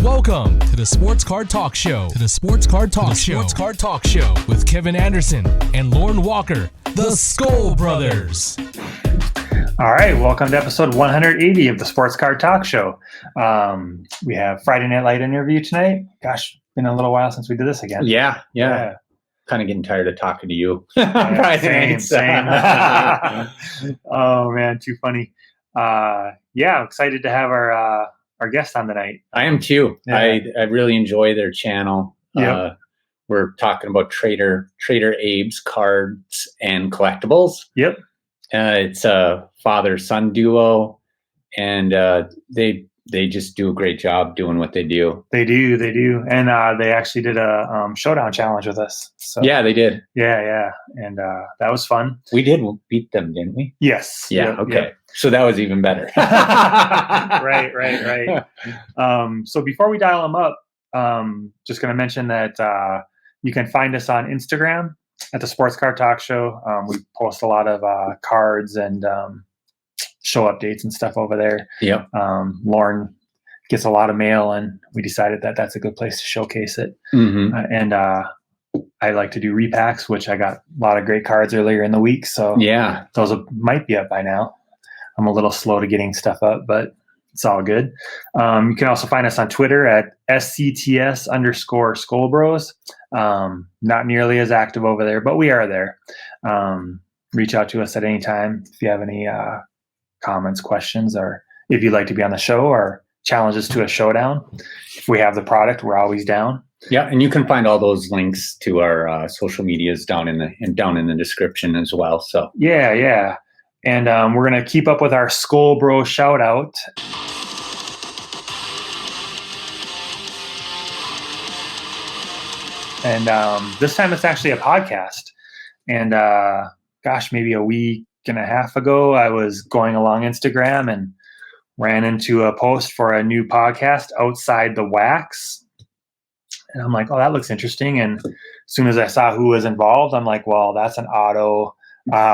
Welcome to the Sports Card Talk Show. Sports Card Talk Show with Kevin Anderson and Lauren Walker, the Skull Brothers. All right, welcome to episode 180 of the Sports Card Talk Show. We have Friday Night Light interview tonight. Gosh, been a little while since we did this again. Yeah. Kind of getting tired of talking to you. Same. Oh man, too funny. Excited to have our guest on tonight. I am too. Yeah. I really enjoy their channel. Yep. We're talking about Trader Abe's cards and collectibles. Yep. It's a father-son duo, and they just do a great job doing what they do. They do. And they actually did a showdown challenge with us. So Yeah, they did. Yeah. And that was fun. We did beat them, didn't we? Yes. Yeah. Yep, Okay. yep. So that was even better. Right. So before we dial them up, just going to mention that you can find us on Instagram at the Sports Card Talk Show. We post a lot of cards and show updates and stuff over there. Yep. Lauren gets a lot of mail, and we decided that that's a good place to showcase it. Mm-hmm. And I like to do repacks, which I got a lot of great cards earlier in the week. So Yeah. those might be up by now. I'm a little slow to getting stuff up, but it's all good. You can also find us on Twitter at SCTS_Skullbros. Not nearly as active over there, but we are there. Reach out to us at any time if you have any comments, questions, or if you'd like to be on the show or challenges to a showdown. If we have the product, we're always down. Yeah, and you can find all those links to our social medias down in the description as well. So Yeah. And we're going to keep up with our Skull Bro shout out. And this time it's actually a podcast. And maybe a week and a half ago, I was going along Instagram and ran into a post for a new podcast, Outside the Wax. And I'm like, oh, that looks interesting. And as soon as I saw who was involved, I'm like, well, that's an auto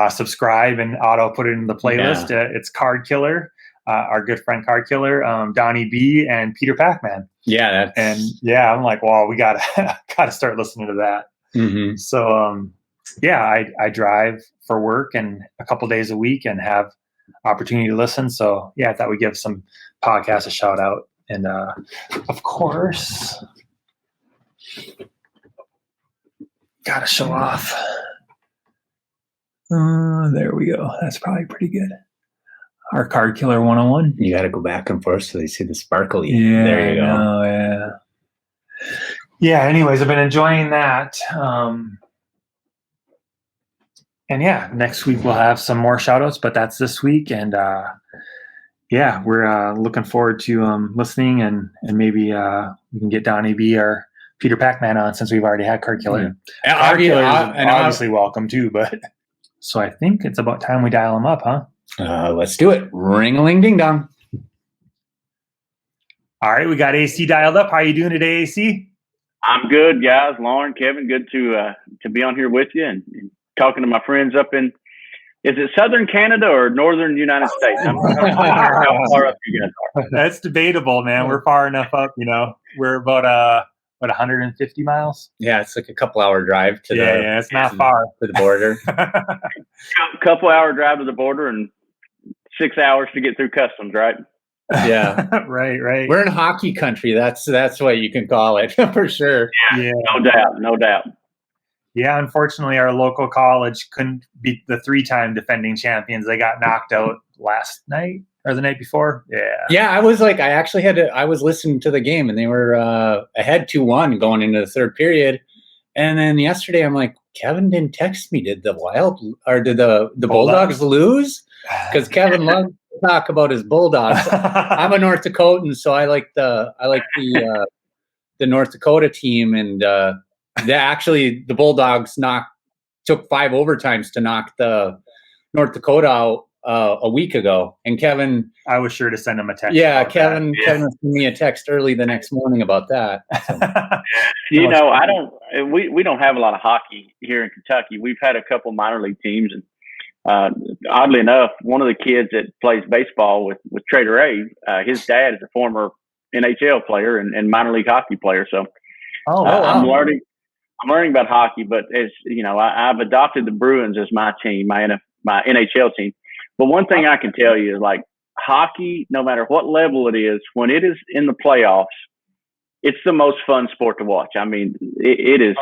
subscribe and auto put it in the playlist. Yeah. It's Card Killer, our good friend Card Killer, Donnie B and Peter Pac-Man. Yeah, I'm like, well, we gotta start listening to that. Mm-hmm. So I drive for work and a couple days a week and have opportunity to listen. So I thought we'd give some podcasts a shout out. And of course, gotta show off. There we go. That's probably pretty good. Our Card Killer 101. You got to go back and forth so they see the sparkly. Yeah, there you go. Yeah. Anyways, I've been enjoying that. Next week we'll have some more shout outs, but that's this week. And we're looking forward to listening and maybe we can get Donnie B or Peter Pac-Man on since we've already had Card Killer. Yeah. Card Killer is obviously welcome too, but so I think it's about time we dial him up, huh? Let's do it. Ring-a-ling-ding-dong. All right, we got AC dialed up. How are you doing today, AC? I'm good, guys. Lauren, Kevin, good to be on here with you and talking to my friends up in, is it Southern Canada or Northern United States? I'm not sure how far up you guys are. That's debatable, man. We're far enough up, We're about 150 miles? Yeah, it's like a couple-hour drive to it's not far. To the border. Couple hour drive to the border and 6 hours to get through customs, right? Yeah. Right. We're in hockey country. That's what you can call it for sure. Yeah. No doubt. Yeah, unfortunately, our local college couldn't beat the 3-time defending champions. They got knocked out last night or the night before. Yeah. I was like, I was listening to the game and they were ahead 2-1 going into the third period. And then yesterday I'm like, Kevin didn't text me. Did the Bulldogs lose? Because Kevin loves to talk about his Bulldogs. I'm a North Dakotan, so I like the North Dakota team, and the Bulldogs took 5 overtimes to knock the North Dakota out a week ago. And Kevin, I was sure to send him a text. Yeah, Kevin sent me a text early the next morning about that. So. We don't have a lot of hockey here in Kentucky. We've had a couple minor league teams, and oddly enough, one of the kids that plays baseball with Trader Abe, his dad is a former NHL player and minor league hockey player. So wow. I'm learning about hockey, but as you know, I've adopted the Bruins as my team, my NHL team. But one thing I can tell you is like hockey, no matter what level it is, when it is in the playoffs, it's the most fun sport to watch. I mean, it is.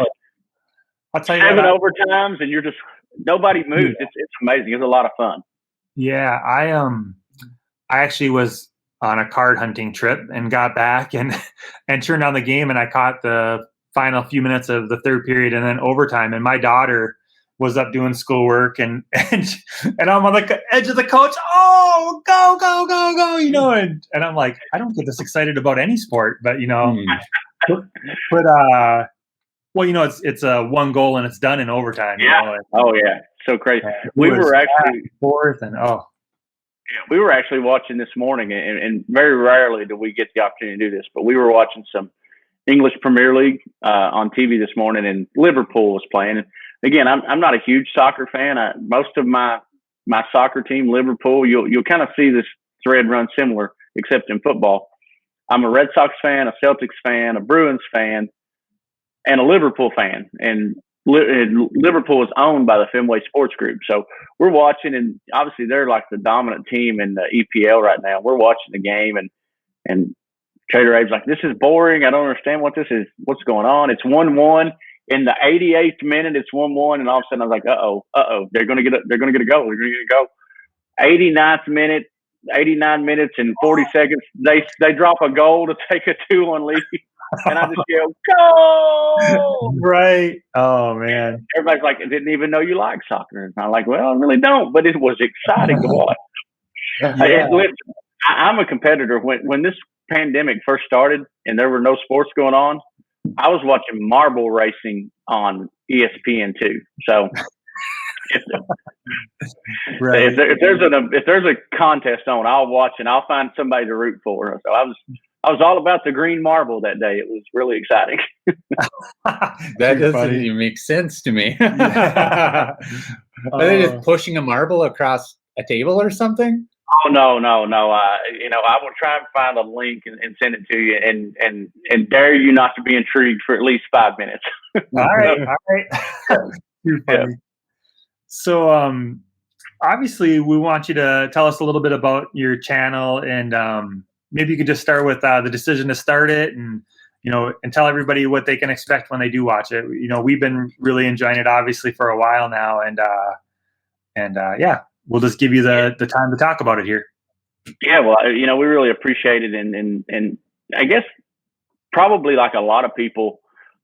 I'll tell you 7 overtimes, and you're just nobody moves. Yeah. It's amazing. It's a lot of fun. Yeah, I actually was on a card hunting trip and got back and turned on the game, and I caught the final few minutes of the third period and then overtime. And my daughter was up doing schoolwork, and I'm on the edge of the couch. Oh, go! You know, and I'm like, I don't get this excited about any sport, but you know, well, you know, it's a one goal and it's done in overtime. Yeah. You know? Oh yeah, so crazy. We were actually fourth, and we were actually watching this morning, and very rarely do we get the opportunity to do this, but we were watching some English Premier League on TV this morning, and Liverpool was playing. And again, I'm not a huge soccer fan. Most of my soccer team, Liverpool, you'll kind of see this thread run similar, except in football. I'm a Red Sox fan, a Celtics fan, a Bruins fan, and a Liverpool fan. And Liverpool is owned by the Fenway Sports Group. So we're watching, and obviously they're like the dominant team in the EPL right now. We're watching the game, and Trader Abe's like, this is boring. I don't understand what this is. What's going on? It's 1-1 in the 88th minute. It's 1-1, and all of a sudden I was like, uh-oh. They're going to get a goal. They're going to get a goal. 89th minute, 89 minutes and 40 seconds. They drop a goal to take a 2-1 lead. And I just yelled, go! Right. Oh, man. Everybody's like, I didn't even know you like soccer. And I'm like, well, I really don't, but it was exciting to watch. Yeah. I'm a competitor. When this pandemic first started and there were no sports going on, I was watching marble racing on ESPN2. So right. if there's a contest on, I'll watch and I'll find somebody to root for. So I was all about the green marble that day. It was really exciting. That doesn't even make sense to me. Are they just pushing a marble across a table or something? Oh, no. I will try and find a link and send it to you and dare you not to be intrigued for at least 5 minutes. All right. Too funny. Yeah. So, obviously we want you to tell us a little bit about your channel, and maybe you could just start with the decision to start it, and tell everybody what they can expect when they do watch it. We've been really enjoying it, obviously, for a while now, and we'll just give you the time to talk about it here. Yeah, well, we really appreciate it, and I guess probably like a lot of people,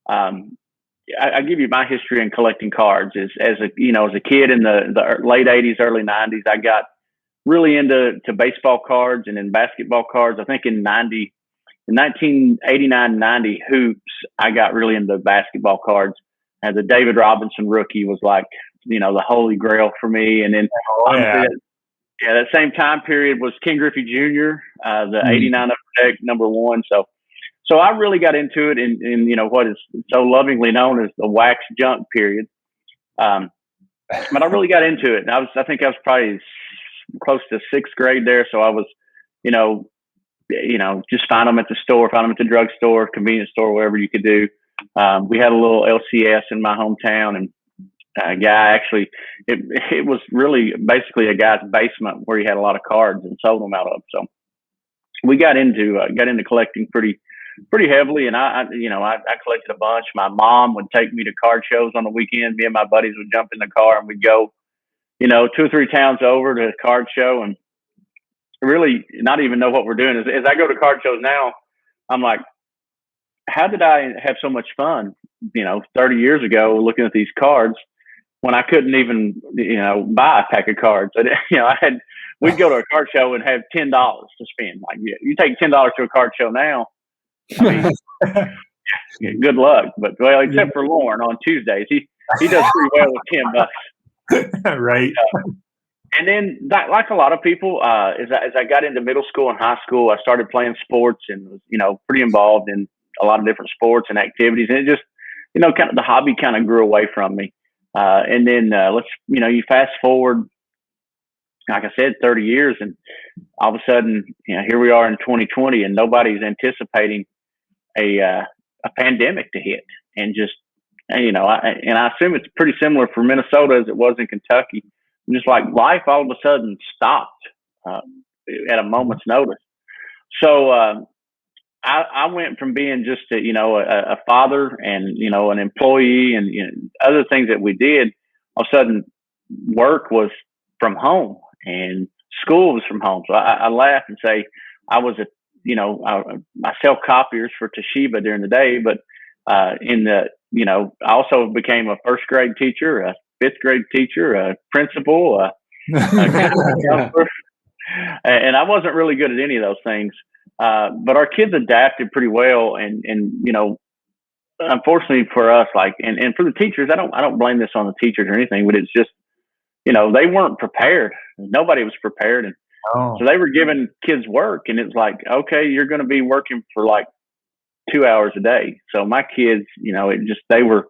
I give you my history in collecting cards. As a kid in the late '80s, early '90s, I got really into baseball cards and in basketball cards. I think in 1989-90 hoops, I got really into basketball cards. And the David Robinson rookie was like, the holy grail for me. And then that same time period was Ken Griffey Jr., the 89 Upper Deck #1. So I really got into it in what is so lovingly known as the wax junk period. But I really got into it. And I think I was probably close to 6th grade there. So I was, just find them at the store, find them at the drugstore, convenience store, whatever you could do. We had a little LCS in my hometown, and a guy actually, it was really basically a guy's basement where he had a lot of cards and sold them out of. So we got into collecting pretty heavily, and I collected a bunch. My mom would take me to card shows on the weekend. Me and my buddies would jump in the car and we'd go, 2 or 3 towns over to a card show, and really not even know what we're doing. As I go to card shows now, I'm like, how did I have so much fun, 30 years ago looking at these cards when I couldn't even, buy a pack of cards? We'd go to a card show and have $10 to spend. Like, you take $10 to a card show now, I mean, good luck. But except for Lauren on Tuesdays, he does pretty well with $10. Right. And then, like a lot of people, as I got into middle school and high school, I started playing sports and was, pretty involved in a lot of different sports and activities. And it just, kind of the hobby kind of grew away from me. And then you fast forward like I said, 30 years, and all of a sudden, here we are in 2020, and nobody's anticipating a pandemic to hit, and just I assume it's pretty similar for Minnesota as it was in Kentucky. Just like life all of a sudden stopped at a moment's notice. So I went from being just a father and an employee and other things that we did. All of a sudden, work was from home and school was from home. So I laugh and say I was I sell copiers for Toshiba during the day, but I also became a first grade teacher, a fifth grade teacher, a principal, a counselor, and I wasn't really good at any of those things. But our kids adapted pretty well, and unfortunately for us, and for the teachers, I don't blame this on the teachers or anything, but it's just they weren't prepared. Nobody was prepared, and so they were giving kids work, and it's like, okay, you're going to be working for like 2 hours a day. So my kids, they were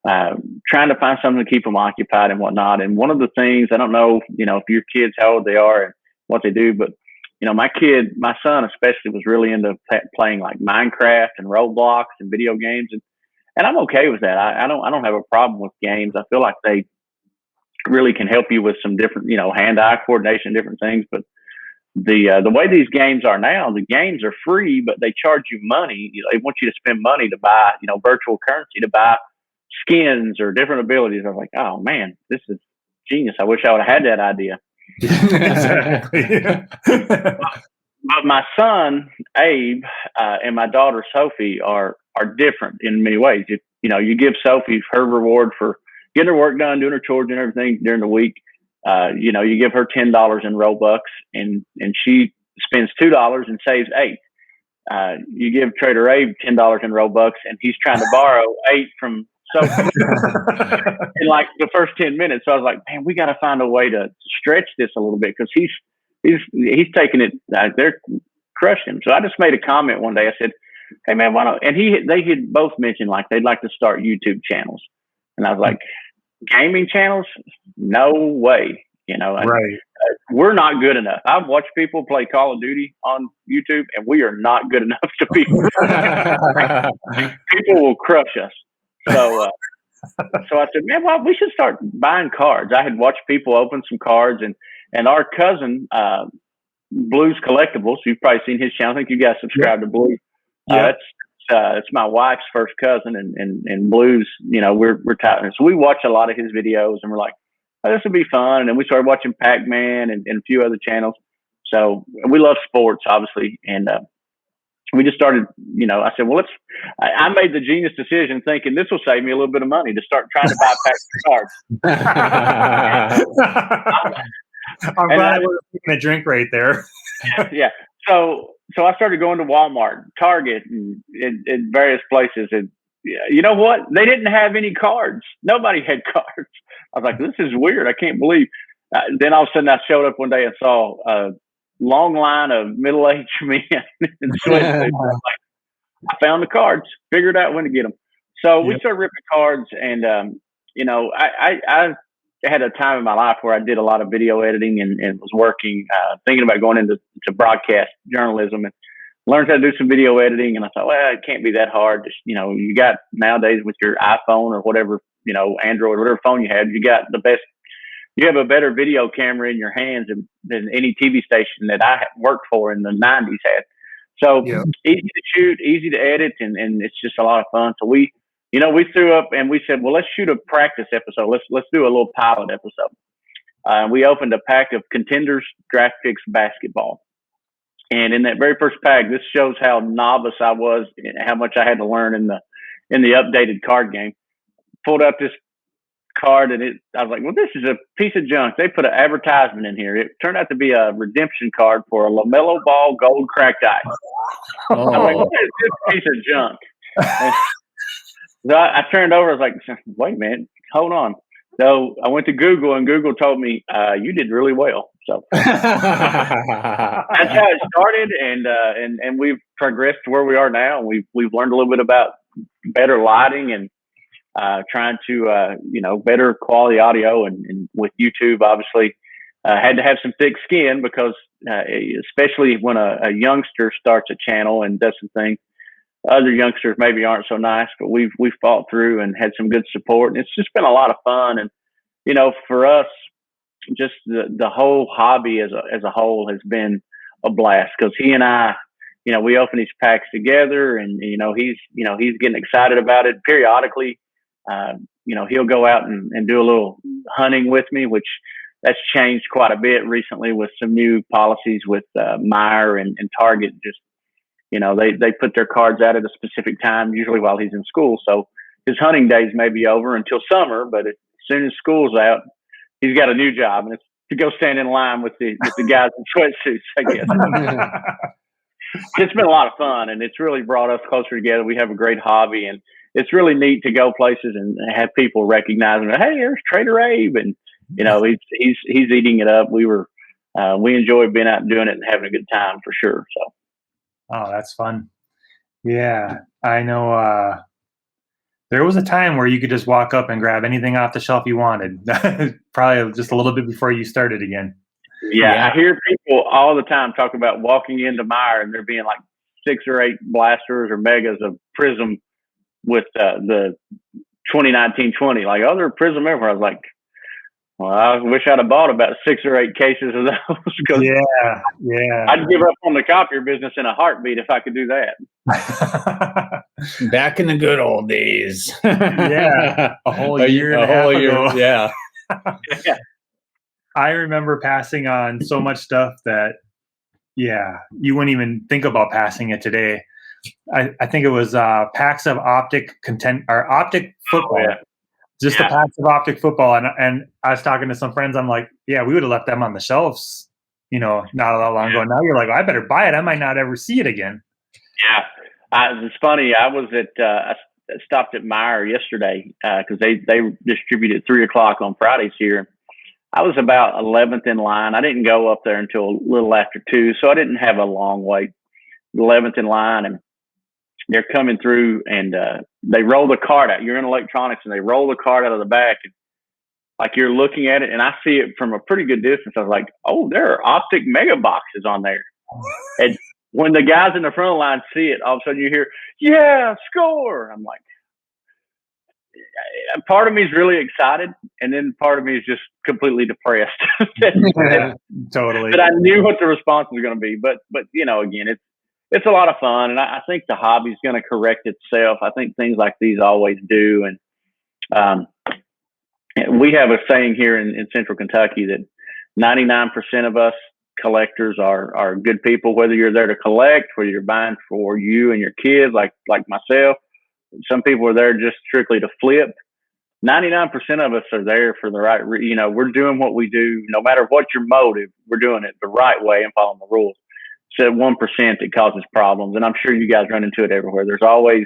trying to find something to keep them occupied and whatnot. And one of the things, I don't know, if your kids, how old they are and what they do, but my son especially was really into playing like Minecraft and Roblox and video games, and I'm okay with that. I don't have a problem with games. I feel like they really can help you with some different, hand-eye coordination, different things. But the way these games are now, the games are free, but they charge you money. They want you to spend money to buy, virtual currency to buy skins or different abilities. I was like, oh man, this is genius. I wish I would have had that idea. Exactly. But my son Abe and my daughter Sophie are different in many ways. You give Sophie her reward for getting her work done, doing her chores and everything during the week. You give her $10 in Robux, and she spends $2 and saves $8. You give Trader Abe $10 in Robux, and he's trying to borrow $8 from Sophie in like the first 10 minutes. So I was like, man, we got to find a way to stretch this a little bit, because he's taking it. They're crushing him. So I just made a comment one day. I said, hey man, why not? And they had both mentioned like they'd like to start YouTube channels, and I was like, gaming channels? No way. Right. We're not good enough. I've watched people play Call of Duty on YouTube, and we are not good enough to be. People will crush us. So I said, man, well, we should start buying cards. I had watched people open some cards, and our cousin, Blues Collectibles, you've probably seen his channel. I think you guys subscribe to Blues. Yeah. It's my wife's first cousin, and Blues, we're tight. So we watch a lot of his videos, and we're like, oh, this would be fun. And then we started watching Pac-Man and a few other channels. So we love sports, obviously. And we just started, I said, well, I made the genius decision thinking this will save me a little bit of money to start trying to buy packs of cards. I'm glad we're taking a drink right there. Yeah. So I started going to Walmart, Target, and in various places. And you know what? They didn't have any cards. Nobody had cards. I was like, this is weird. I can't believe. Then all of a sudden I showed up one day and saw a long line of middle-aged men in sweatsuits. I found the cards, figured out when to get them. So we started ripping cards, and I had a time in my life where I did a lot of video editing and was working, thinking about going into broadcast journalism, and learned how to do some video editing. And I thought, well, it can't be that hard. Just, you got nowadays with your iPhone or whatever, Android, whatever phone you have, you have a better video camera in your hands than any TV station that I worked for in the 90s had. So easy to shoot, easy to edit, and it's just a lot of fun. So we threw up and we said, well, let's shoot a practice episode. Let's do a little pilot episode. We opened a pack of Contenders Draft Picks basketball. And in that very first pack, this shows how novice I was and how much I had to learn in the updated card game. Pulled up this card, and I was like, well, this is a piece of junk. They put an advertisement in here. It turned out to be a redemption card for a LaMelo Ball gold cracked ice. I was like, what is this piece of junk? So I turned over. I was like, wait a minute, hold on. So I went to Google, and Google told me, you did really well. So that's how it started, and we've progressed to where we are now. And we've learned a little bit about better lighting and trying to better quality audio, and with YouTube, obviously, had to have some thick skin because especially when a youngster starts a channel and does some things, other youngsters maybe aren't so nice, but we've fought through and had some good support. And it's just been a lot of fun. And, for us, just the whole hobby as a whole has been a blast, because he and I, we open these packs together, and, he's getting excited about it periodically. He'll go out and do a little hunting with me, which that's changed quite a bit recently with some new policies with Meijer and Target. Just, they put their cards out at a specific time, usually while he's in school. So his hunting days may be over until summer, but as soon as school's out, he's got a new job, and it's to go stand in line with the guys in sweatsuits, I guess. It's been a lot of fun, and it's really brought us closer together. We have a great hobby, and it's really neat to go places and have people recognize him. Hey, there's Trader Abe, and he's eating it up. We enjoy being out and doing it and having a good time for sure. So, oh, that's fun. Yeah, I know. There was a time where you could just walk up and grab anything off the shelf you wanted. Probably just a little bit before you started again. Yeah, I hear people all the time talk about walking into Meijer and there being like 6 or 8 blasters or megas of Prism with the 2019-20. Like, there are Prism everywhere. I was like, well, I wish I'd have bought about 6 or 8 cases of those. Yeah. I'd give up on the copier business in a heartbeat if I could do that. Back in the good old days. Yeah, a whole year ago. Yeah. Yeah. I remember passing on so much stuff that, you wouldn't even think about passing it today. I think it was packs of optic football. Oh, yeah. Just the packs of optic football. And I was talking to some friends. I'm like, we would have left them on the shelves, not that long ago. Now you're like, I better buy it. I might not ever see it again. Yeah. It's funny. I was I stopped at Meijer yesterday because they distribute at 3:00 on Fridays here. I was about 11th in line. I didn't go up there until a little after 2, so I didn't have a long wait. 11th in line, and they're coming through, and they roll the card out. You're in electronics, and they roll the card out of the back. And, like, you're looking at it, and I see it from a pretty good distance. I was like, oh, there are optic mega boxes on there. And when the guys in the front of the line see it, all of a sudden you hear, yeah, score. I'm like, part of me is really excited, and then part of me is just completely depressed. Totally. But I knew what the response was going to be. But again, it's a lot of fun, and I think the hobby is going to correct itself. I think things like these always do. And we have a saying here in Central Kentucky that 99% of us collectors are good people, whether you're there to collect, whether you're buying for you and your kids, like myself. Some people are there just strictly to flip. 99% of us are there for the right we're doing what we do, no matter what your motive, we're doing it the right way and following the rules. It's that 1% that causes problems, and I'm sure you guys run into it everywhere. There's always,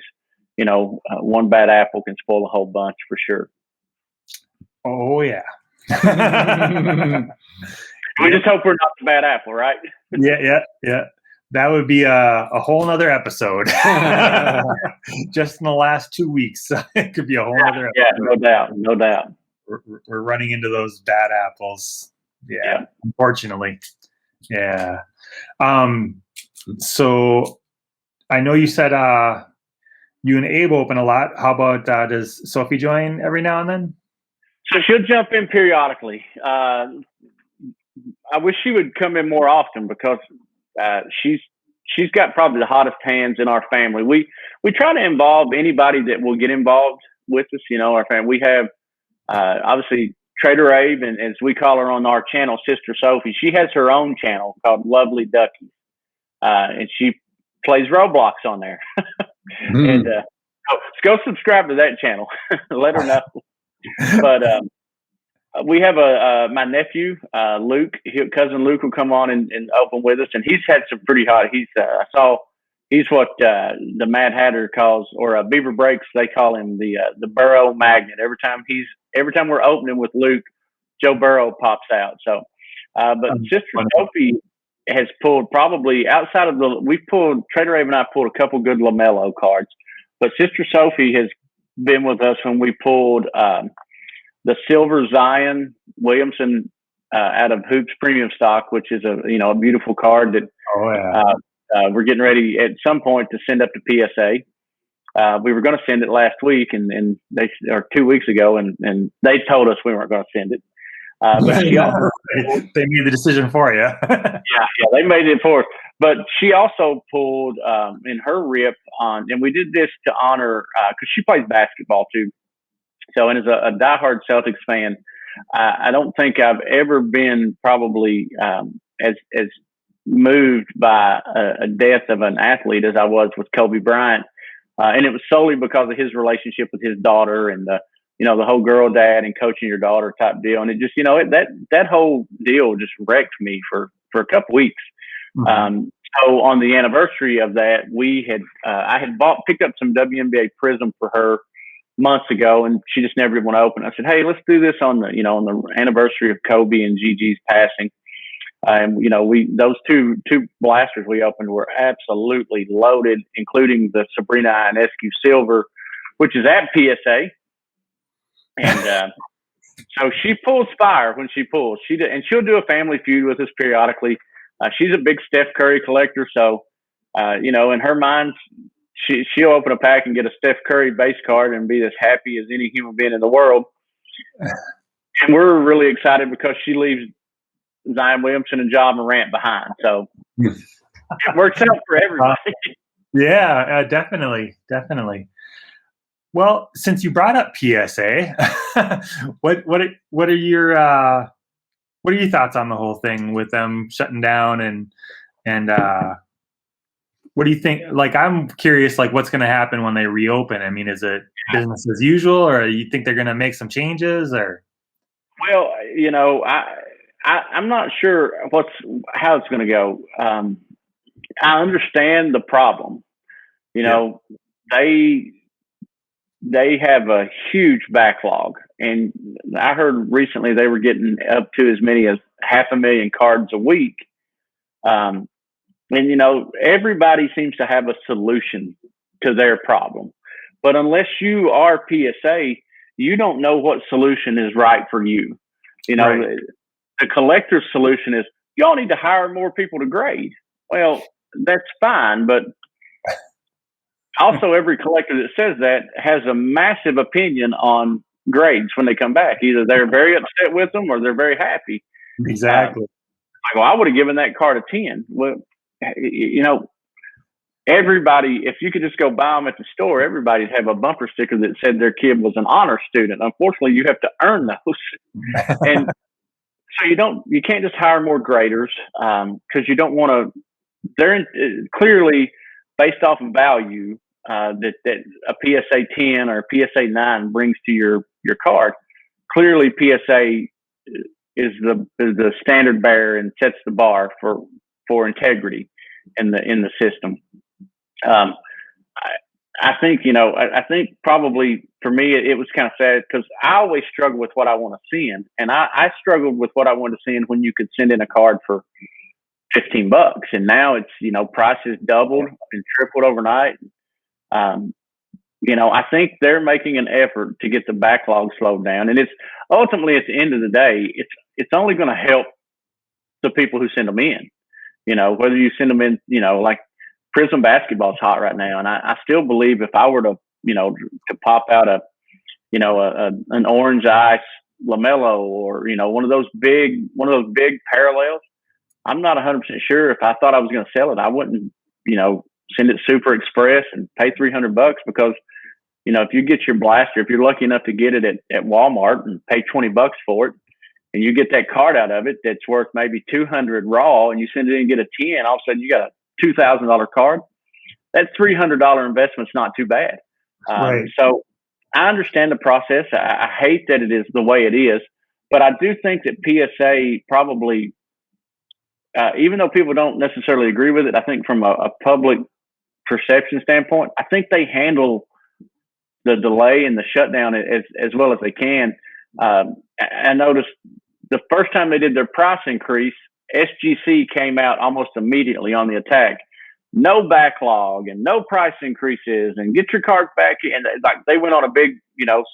one bad apple can spoil a whole bunch for sure. Oh yeah. We just hope we're not the bad apple, right? Yeah. That would be a whole nother episode. Just in the last 2 weeks, it could be a whole other episode. Yeah, no doubt. We're running into those bad apples. Yeah. Unfortunately. Yeah. So I know you said you and Abe open a lot. How about does Sophie join every now and then? So she'll jump in periodically. I wish she would come in more often because she's got probably the hottest hands in our family. We try to involve anybody that will get involved with us. Our family. We have obviously Trader Abe, and as we call her on our channel, Sister Sophie. She has her own channel called Lovely Ducky, and she plays Roblox on there. And go subscribe to that channel. Let her know. But we have my nephew Luke. Cousin Luke will come on and open with us, and he's had some pretty hot. He's what the Mad Hatter calls, or Beaver Breaks. They call him the Burrow Magnet. Every time we're opening with Luke, Joe Burrow pops out. So, but Sister Sophie has pulled probably outside of Trader Abe and I pulled a couple good LaMelo cards, but Sister Sophie has been with us when we pulled the Silver Zion Williamson out of Hoops Premium Stock, which is a beautiful card that we're getting ready at some point to send up to PSA. We were going to send it last week, and they, or 2 weeks ago, and they told us we weren't going to send it. But she also, they made the decision for you. yeah, they made it for us. But she also pulled in her rip on, and we did this to honor because she plays basketball too. So, and as a diehard Celtics fan, I don't think I've ever been probably as moved by a death of an athlete as I was with Kobe Bryant. And it was solely because of his relationship with his daughter and the whole girl dad and coaching your daughter type deal. And it just, that whole deal just wrecked me for a couple weeks. Mm-hmm. So on the anniversary of that, I had picked up some WNBA Prism for her months ago, and she just never want to open. I said, "Hey, let's do this on the anniversary of Kobe and Gigi's passing." And those two blasters we opened were absolutely loaded, including the Sabrina Ionescu Silver, which is at PSA. And so she pulls fire when she pulls. And she'll do a family feud with us periodically. She's a big Steph Curry collector, so in her mind, she'll open a pack and get a Steph Curry base card and be as happy as any human being in the world. And we're really excited because she leaves Zion Williamson and Ja Morant behind, so it works out for everybody. Yeah, definitely. Well, since you brought up PSA, what are your thoughts on the whole thing with them shutting down and what do you think? Like, I'm curious, like, what's going to happen when they reopen? I mean, is it business as usual, or you think they're going to make some changes? Or, well, I'm not sure how it's going to go. I understand the problem. They have a huge backlog, and I heard recently they were getting up to as many as 500,000 cards a week. And everybody seems to have a solution to their problem, but unless you are PSA, you don't know what solution is right for you. Right. The collector's solution is y'all need to hire more people to grade. Well, that's fine, but also every collector that says that has a massive opinion on grades when they come back. Either they're very upset with them or they're very happy. Exactly. I would have given that card a 10. Well, everybody, if you could just go buy them at the store, everybody'd have a bumper sticker that said their kid was an honor student. Unfortunately, you have to earn those. And so you can't just hire more graders because you don't want to. They're clearly based off of value that a PSA 10 or a PSA 9 brings to your card. Clearly, PSA is the standard bearer and sets the bar for integrity in the system. I think probably for me it was kind of sad because I always struggle with what I want to send, and I struggled with what I wanted to send when you could send in a card for $15, and now it's prices doubled and tripled overnight. I think they're making an effort to get the backlog slowed down, and it's ultimately at the end of the day, it's only going to help the people who send them in. Whether you send them in, like Prism basketball is hot right now, and I still believe if I were to pop out an orange ice LaMelo or one of those big parallels, I'm not 100% sure if I thought I was going to sell it, I wouldn't send it Super Express and pay $300 because if you get your blaster, if you're lucky enough to get it at Walmart and pay $20 for it, and you get that card out of it that's worth maybe $200 raw, and you send it in and get a 10, all of a sudden you got a $2,000 card. That $300 investment's not too bad. Right. So I understand the process. I hate that it is the way it is, but I do think that PSA probably, even though people don't necessarily agree with it, I think from a public perception standpoint, I think they handle the delay and the shutdown as well as they can. I noticed the first time they did their price increase, SGC came out almost immediately on the attack. No backlog and no price increases and get your cards back. And they went on a big,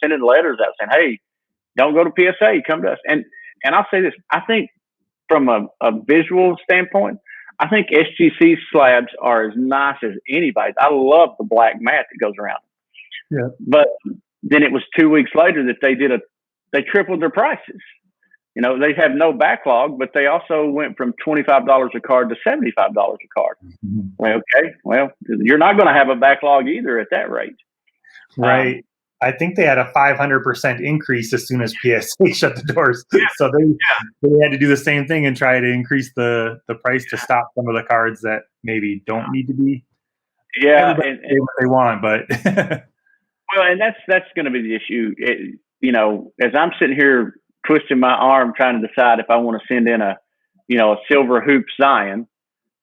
sending letters out saying, hey, don't go to PSA, come to us. And And I'll say this: I think from a visual standpoint, I think SGC slabs are as nice as anybody's. I love the black mat that goes around. Yeah. But then it was 2 weeks later that they tripled their prices. You know, they have no backlog, but they also went from $25 a card to $75 a card. Mm-hmm. Well, okay. Well, you're not going to have a backlog either at that rate. Right. I think they had a 500% increase as soon as PSA shut the doors. Yeah. So they had to do the same thing and try to increase the price to stop some of the cards that maybe don't need to be. Yeah. And what they want, but. Well, and that's going to be the issue. You know, as I'm sitting here twisting my arm trying to decide if I want to send in a silver hoop Zion.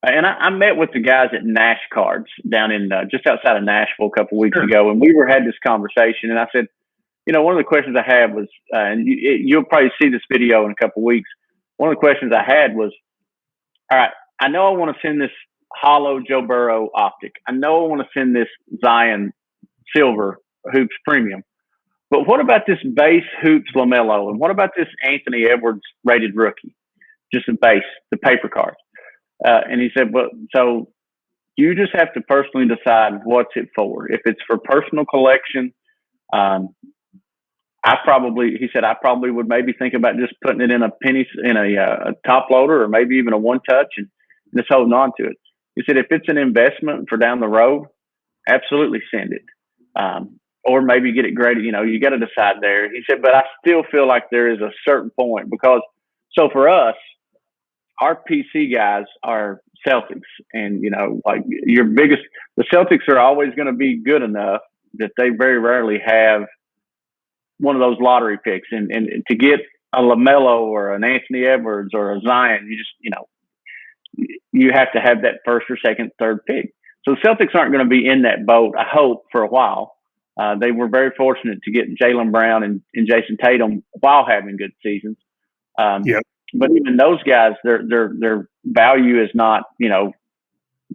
And I met with the guys at Nash Cards down in just outside of Nashville a couple of weeks ago, and we had this conversation. And I said, you know, one of the questions I had was, and you'll probably see this video in a couple of weeks. One of the questions I had was, all right, I know I want to send this hollow Joe Burrow optic. I know I want to send this Zion silver hoops premium. But what about this base hoops LaMelo? And what about this Anthony Edwards rated rookie? Just the base, the paper card. And he said, well, so you just have to personally decide what's it for. If it's for personal collection, he said, I probably would maybe think about just putting it in a top loader or maybe even a one touch and just holding on to it. He said, if it's an investment for down the road, absolutely send it. Or maybe get it graded. You know, you got to decide there. He said, but I still feel like there is a certain point because, so for us, our PC guys are Celtics, and you know, like the Celtics are always going to be good enough that they very rarely have one of those lottery picks, and to get a LaMelo or an Anthony Edwards or a Zion, you have to have that first or second, third pick. So the Celtics aren't going to be in that boat, I hope, for a while. They were very fortunate to get Jaylen Brown and Jason Tatum while having good seasons. Yep. But even those guys, their value is not, you know,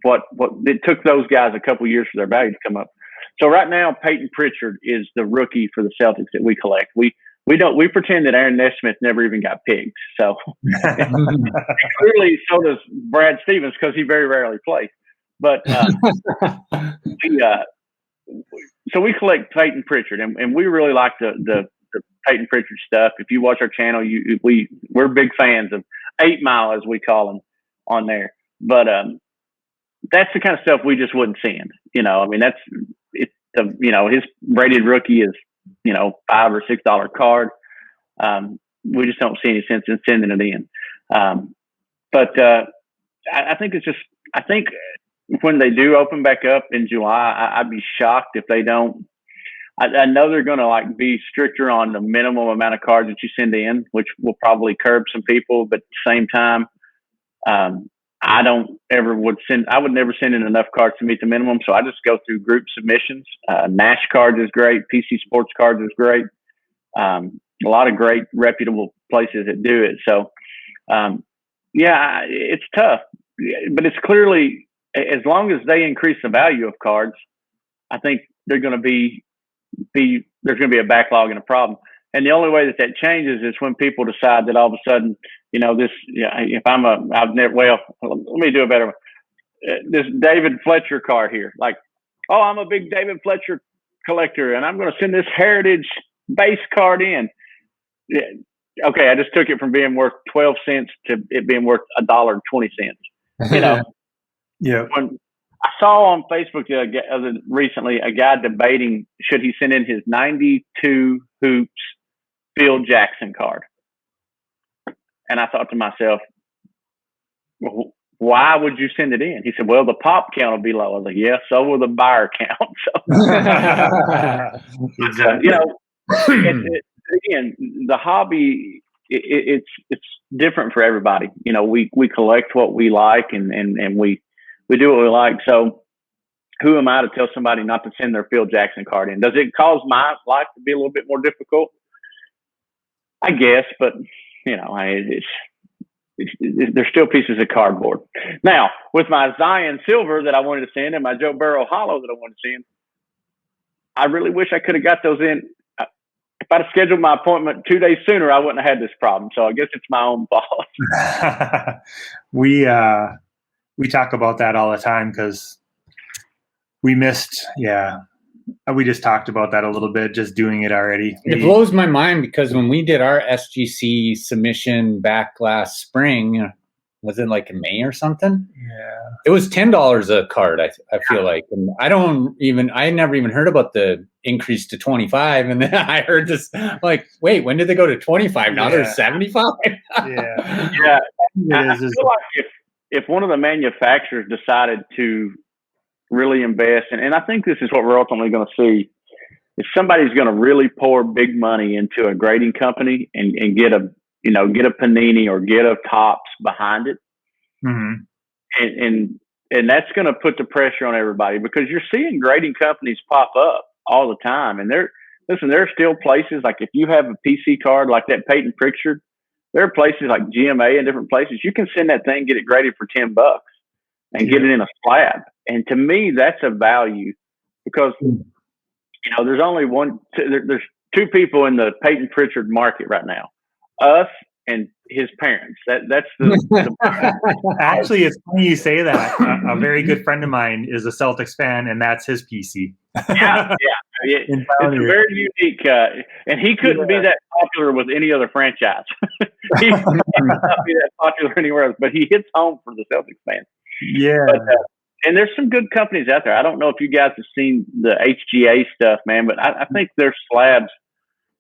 what it took those guys a couple years for their value to come up. So right now, Peyton Pritchard is the rookie for the Celtics that we collect. We pretend that Aaron Nesmith never even got picked. So clearly, so does Brad Stevens because he very rarely plays. But so we collect Peyton Pritchard, and we really like the Peyton Pritchard stuff. If you watch our channel, we're big fans of 8 Mile, as we call him, on there. But that's the kind of stuff we just wouldn't send. You know, I mean, his rated rookie is, you know, $5 or $6 card. We just don't see any sense in sending it in. But I think I think when they do open back up in July, I'd be shocked if they don't. I know they're going to like be stricter on the minimum amount of cards that you send in, which will probably curb some people. But at the same time, I would never send in enough cards to meet the minimum. So I just go through group submissions. Nash Cards is great. PC Sports Cards is great. A lot of great reputable places that do it. So, yeah, it's tough, but it's clearly, as long as they increase the value of cards, I think they're going to there's going to be a backlog and a problem. And the only way that changes is when people decide that all of a sudden, you know, let me do a better one. This David Fletcher car here, like, oh, I'm a big David Fletcher collector and I'm going to send this Heritage base card in. Yeah. Okay. I just took it from being worth 12 cents to it being worth $1.20. You know, yeah. When I saw on Facebook recently a guy debating should he send in his 92 Hoops Phil Jackson card. And I thought to myself, well, why would you send it in? He said, well, the pop count will be low. I was like, yeah, so will the buyer count. So, Exactly. you know, again, the hobby, it's different for everybody. You know, we collect what we like and we do what we like. So who am I to tell somebody not to send their Phil Jackson card in? Does it cause my life to be a little bit more difficult? I guess, but you know, they're still pieces of cardboard. Now, with my Zion Silver that I wanted to send and my Joe Burrow Hollow that I wanted to send, I really wish I could have got those in. I if I'd have scheduled my appointment 2 days sooner, I wouldn't have had this problem. So I guess it's my own fault. We talk about that all the time because we missed. Yeah, we just talked about that a little bit, just doing it already. It blows my mind because when we did our SGC submission back last spring, was it like in May or something? Yeah, it was $10 a card. I feel like, and I never even heard about the increase to 25, and then I heard this like, wait, when did they go to 25? Now they're 75. Yeah. I feel like if one of the manufacturers decided to really invest, and I think this is what we're ultimately going to see, if somebody's going to really pour big money into a grading company and get a Panini or get a Topps behind it, mm-hmm. and that's going to put the pressure on everybody, because you're seeing grading companies pop up all the time, and there are still places like, if you have a PC card like that Peyton Pritchard, there are places like GMA and different places you can send that thing, get it graded for $10 and get it in a slab. And to me, that's a value, because there's only there's two people in the Peyton Pritchard market right now, us and his parents. That's the Actually, it's funny you say that. A very good friend of mine is a Celtics fan, and that's his PC. Yeah. It's very unique, and he couldn't be that popular with any other franchise. He could not be that popular anywhere else, but he hits home for the Celtics fans. Yeah. But, and there's some good companies out there. I don't know if you guys have seen the HGA stuff, man, but I think there's slabs,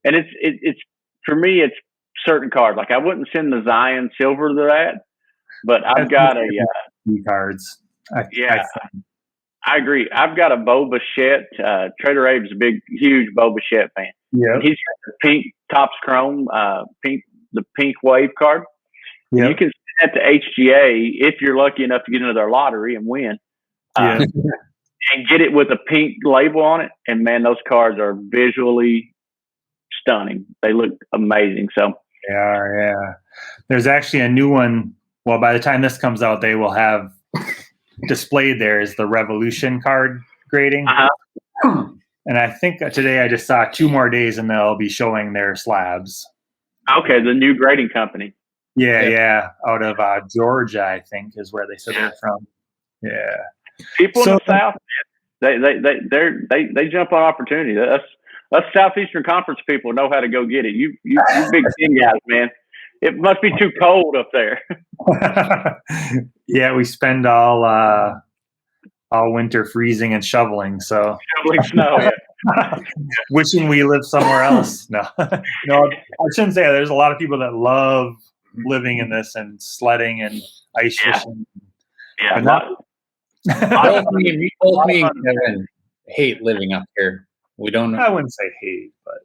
and it's for me, it's certain cards. Like, I wouldn't send the Zion Silver to that, but I've got a cards. I agree. I've got a Bo Bichette. Trader Abe's a huge Bo Bichette fan. Yeah, he's got the pink Topps Chrome, the pink wave card. Yeah, you can send that to HGA if you're lucky enough to get into their lottery and win. And get it with a pink label on it. And man, those cards are visually stunning. They look amazing. So yeah. There's actually a new one. Well, by the time this comes out, they will have displayed there is the Revolution card grading. And I think today I just saw 2 more days and they'll be showing their slabs. Okay, the new grading company. Yeah. Out of Georgia, I think, is where they said they're from. Yeah. People in the South, they jump on opportunity. Us Southeastern Conference people know how to go get it. You big team guys, man. It must be too cold up there. Yeah, we spend all winter freezing and shoveling. So shoveling snow. Yeah. Wishing we lived somewhere else. No, I shouldn't say that. There's a lot of people that love living in this and sledding and ice fishing. Yeah. Both me and Kevin hate living up here. We don't. I wouldn't say hate, but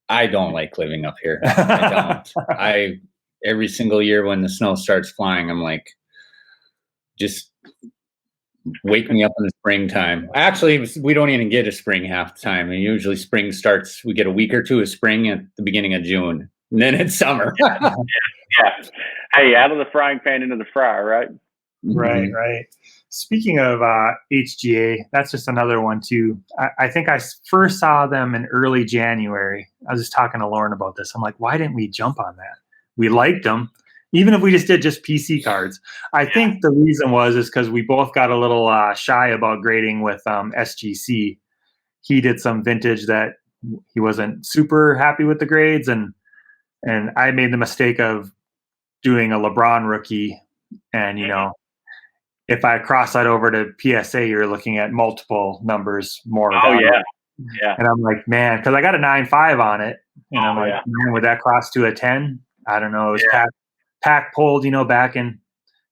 I don't like living up here. I don't. Every single year when the snow starts flying, I'm like, just wake me up in the springtime. Actually, we don't even get a spring half the time. And usually spring starts, we get a week or two of spring at the beginning of June. And then it's summer. Yeah. Hey, out of the frying pan into the fryer, right? Right. Speaking of HGA, that's just another one too. I think I first saw them in early January. I was just talking to Lauren about this. I'm like, why didn't we jump on that? We liked them, even if we just did just PC cards. I think the reason is because we both got a little shy about grading with SGC. He did some vintage that he wasn't super happy with the grades, and I made the mistake of doing a LeBron rookie, and if I cross that over to PSA, you're looking at multiple numbers more. Oh, yeah. And I'm like, man, because I got a 9.5 on it. And I'm like, man, would that cross to a 10? I don't know. It was Pack pulled, back in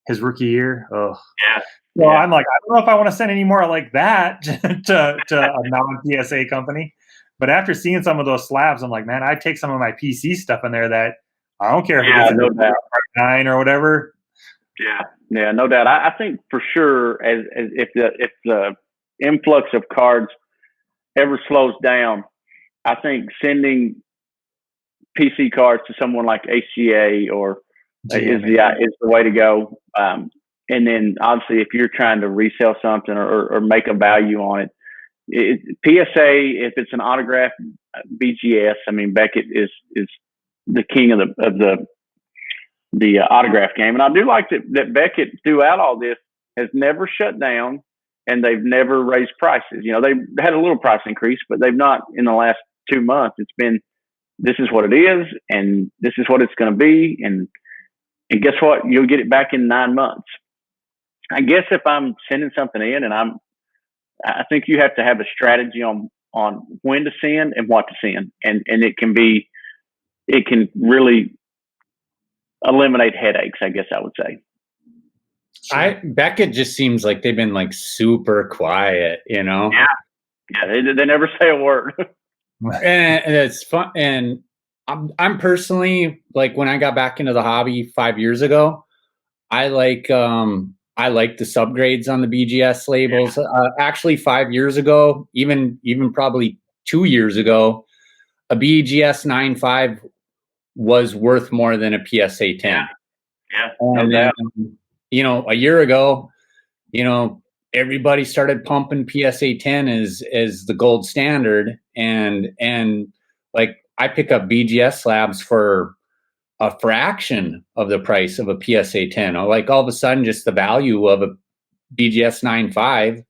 his rookie year. Oh. Yeah. So I'm like, I don't know if I want to send any more like that to a non-PSA company. But after seeing some of those slabs, I'm like, man, I'd take some of my PC stuff in there that I don't care if it's no doubt. 9 or whatever. Yeah, no doubt. I think for sure, as if the influx of cards ever slows down, I think sending PC cards to someone like HGA is the way to go. And then obviously, if you're trying to resell something or make a value on it, PSA, if it's an autographed BGS. I mean, Beckett is the king of the autograph game, and I do like that Beckett throughout all this has never shut down, and they've never raised prices. You know, they had a little price increase, but they've not in the last 2 months. It's been, this is what it is, and this is what it's going to be, and guess what? You'll get it back in 9 months. I guess if I'm sending something in, and I think you have to have a strategy on when to send and what to send, and it can really eliminate headaches, I guess I would say. Beckett just seems like they've been like super quiet, you know? Yeah. They never say a word. And it's fun. And I'm personally, like, when I got back into the hobby 5 years ago, I like the subgrades on the BGS labels. Actually 5 years ago, even probably 2 years ago, a BGS 9.5 was worth more than a PSA 10. Yeah. And then, you know, a year ago, you know, everybody started pumping PSA 10 as the gold standard. And like, I pick up BGS slabs for a fraction of the price of a PSA 10. Like, all of a sudden, just the value of a BGS 9.5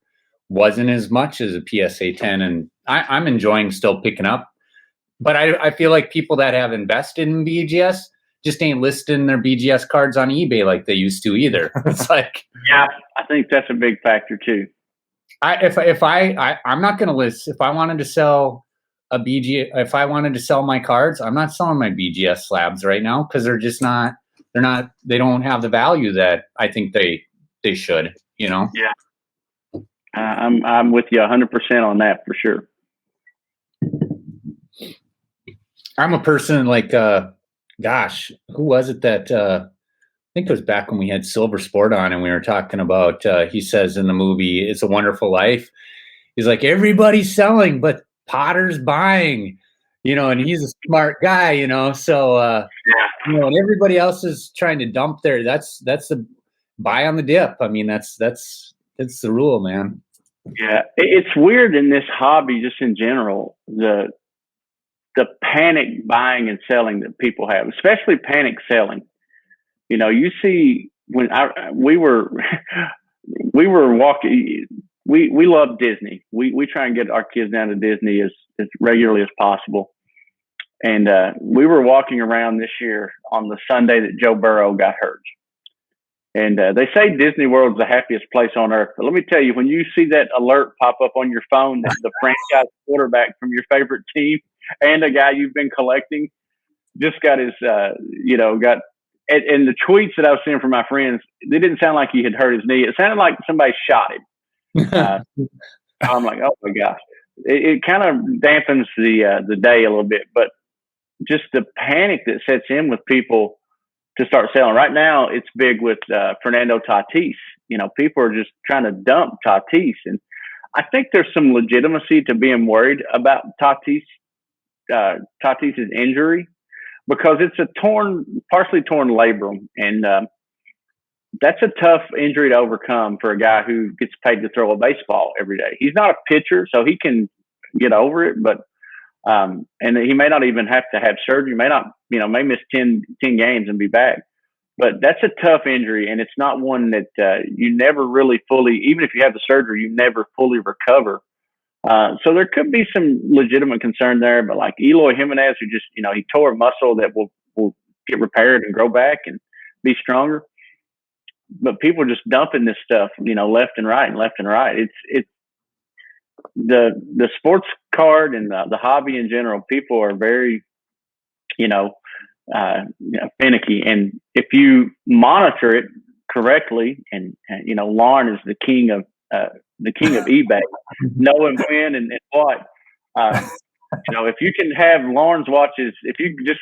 wasn't as much as a PSA 10. And I'm enjoying still picking up. But I feel like people that have invested in BGS just ain't listing their BGS cards on eBay like they used to either. It's like, yeah, I think that's a big factor too. I'm not going to list. If I wanted to sell if I wanted to sell my cards, I'm not selling my BGS slabs right now, because they don't have the value that I think they should, you know? Yeah. I'm with you 100% on that for sure. I'm a person like, gosh, who was it that, I think it was back when we had Silver Sport on and we were talking about, he says in the movie, It's a Wonderful Life, he's like, everybody's selling, but Potter's buying, you know, and he's a smart guy, you know? So, you know, and everybody else is trying to dump that's the buy on the dip. I mean, that's the rule, man. Yeah. It's weird in this hobby, just in general, the panic buying and selling that people have, especially panic selling. You know, you see when we were walking, we love Disney. We try and get our kids down to Disney as regularly as possible. And we were walking around this year on the Sunday that Joe Burrow got hurt. And they say Disney World's the happiest place on earth. But let me tell you, when you see that alert pop up on your phone that the franchise quarterback from your favorite team and a guy you've been collecting just got his, and the tweets that I was seeing from my friends, they didn't sound like he had hurt his knee. It sounded like somebody shot him. I'm like, oh my gosh. It kind of dampens the day a little bit, but just the panic that sets in with people to start selling. Right now, it's big with Fernando Tatis. You know, people are just trying to dump Tatis. And I think there's some legitimacy to being worried about Tatis's injury, because it's a partially torn labrum. And that's a tough injury to overcome for a guy who gets paid to throw a baseball every day. He's not a pitcher, so he can get over it, but and he may not even have to have surgery, may miss 10 games and be back. But that's a tough injury, and it's not one that you never really fully, even if you have the surgery, you never fully recover. So there could be some legitimate concern there, but like Eloy Jimenez, who just, he tore a muscle that will get repaired and grow back and be stronger. But people are just dumping this stuff, left and right. It's the sports card and the hobby in general. People are very, finicky. And if you monitor it correctly, and Lauren is the king of eBay, knowing when and what. If you can have Lauren's watches, if you just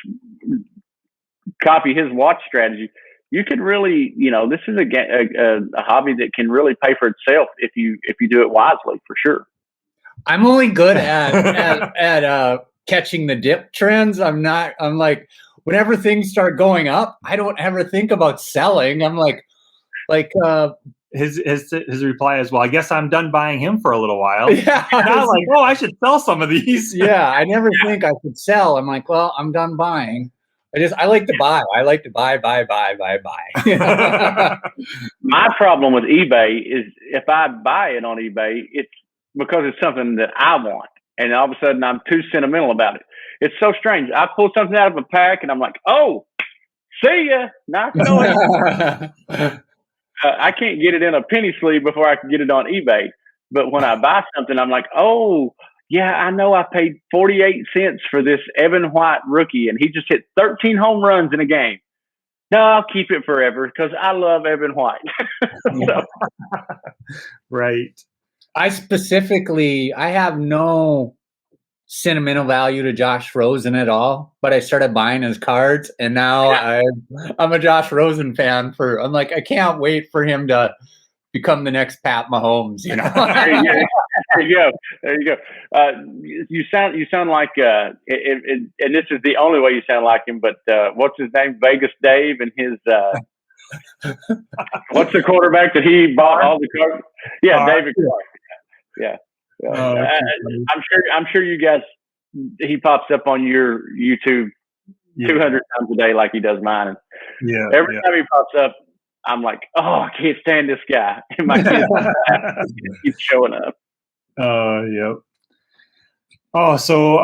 copy his watch strategy, you could really, this is a hobby that can really pay for itself if you do it wisely, for sure. I'm only good at catching the dip trends. I'm like, whenever things start going up, I don't ever think about selling. I'm like his reply is, well, I guess I'm done buying him for a little while. Yeah, and I was like, oh, I should sell some of these. Yeah, I never think I could sell. I'm like, well, I'm done buying. I like to buy. I like to buy. My problem with eBay is if I buy it on eBay, it's because it's something that I want. And all of a sudden I'm too sentimental about it. It's so strange. I pull something out of a pack and I'm like, oh, see ya. Not going. I can't get it in a penny sleeve before I can get it on eBay. But when I buy something, I'm like, oh, yeah, I know I paid 48 cents for this Evan White rookie, and he just hit 13 home runs in a game. No, I'll keep it forever because I love Evan White. So. Right. I have no sentimental value to Josh Rosen at all, but I started buying his cards, and now I'm a Josh Rosen fan. I'm like, I can't wait for him to become the next Pat Mahomes. You know. There you go. You sound like, and this is the only way you sound like him. But what's his name? Vegas Dave and his. What's the quarterback that he bought all the cards? Yeah, David Clark. Yeah. I'm sure you guys. He pops up on your YouTube 200 times a day, like he does mine. And every time he pops up, I'm like, oh, I can't stand this guy. And my kids keep showing up. Yep. Oh, so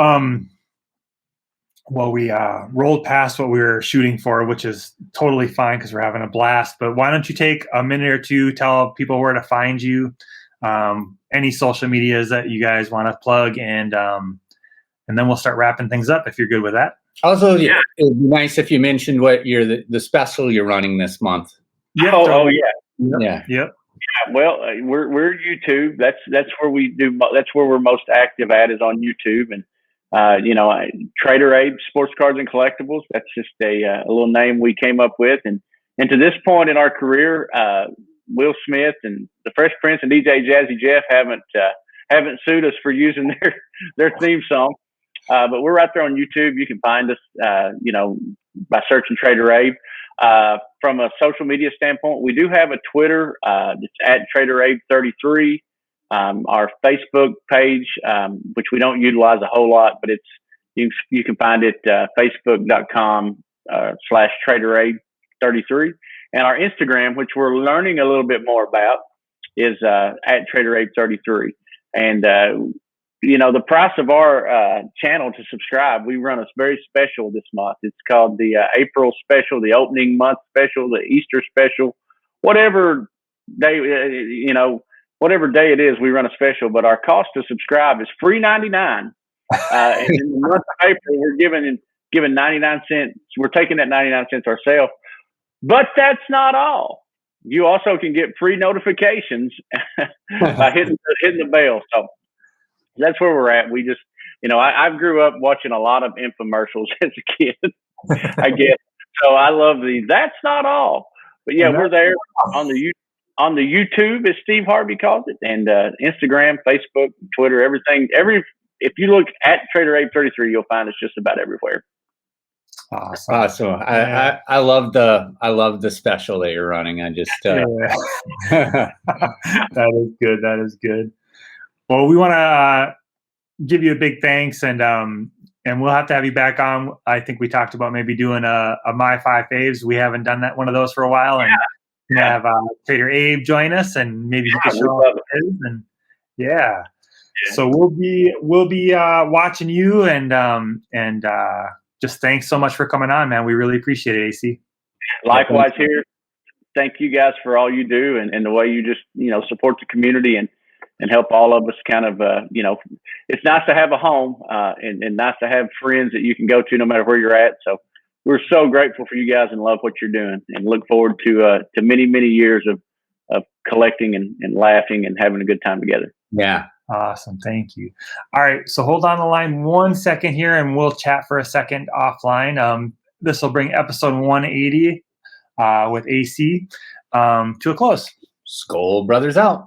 well, we rolled past what we were shooting for, which is totally fine because we're having a blast. But why don't you take a minute or two, tell people where to find you, any social medias that you guys want to plug, and then we'll start wrapping things up if you're good with that. Also, it would be nice if you mentioned what the special you're running this month. Yep. Oh yeah. Yep. Yeah, well, we're YouTube. That's where we do. That's where we're most active at, is on YouTube. And Trader Abe Sports Cards and Collectibles. That's just a little name we came up with. And to this point in our career, Will Smith and the Fresh Prince and DJ Jazzy Jeff haven't sued us for using their theme song. But we're right there on YouTube. You can find us, by searching Trader Abe. From a social media standpoint, we do have a Twitter. It's at TraderAbe33. Our Facebook page, which we don't utilize a whole lot, but you can find it facebook.com/TraderAbe33. And our Instagram, which we're learning a little bit more about, is at TraderAbe33. And the price of our channel to subscribe, we run a very special this month. It's called the April special, the opening month special, the Easter special, whatever day, whatever day it is, we run a special. But our cost to subscribe is $3.99. And in the month of April, we're giving 99 cents. We're taking that 99 cents ourselves. But that's not all. You also can get free notifications by hitting the bell. So that's where we're at. We just, I grew up watching a lot of infomercials as a kid, I guess. So I love these. That's not all. But yeah, we're there on the YouTube, as Steve Harvey calls it, and Instagram, Facebook, Twitter, everything. If you look at Trader Abe 33, you'll find us just about everywhere. Awesome. I love the special that you're running. I just that is good. That is good. Well, we want to give you a big thanks, and we'll have to have you back on. I think we talked about maybe doing a My 5 Faves. We haven't done one of those for a while, and have Trader Abe join us, and maybe he can show us his. And so we'll be watching you, and just thanks so much for coming on, man. We really appreciate it, AC. Likewise here. Thank you guys for all you do, and the way you just support the community and help all of us kind of, it's nice to have a home and nice to have friends that you can go to no matter where you're at. So we're so grateful for you guys and love what you're doing, and look forward to many, many years of collecting and laughing and having a good time together. Yeah. Awesome. Thank you. All right. So hold on the line 1 second here, and we'll chat for a second offline. This will bring episode 180 with AC to a close. Skol Brothers out.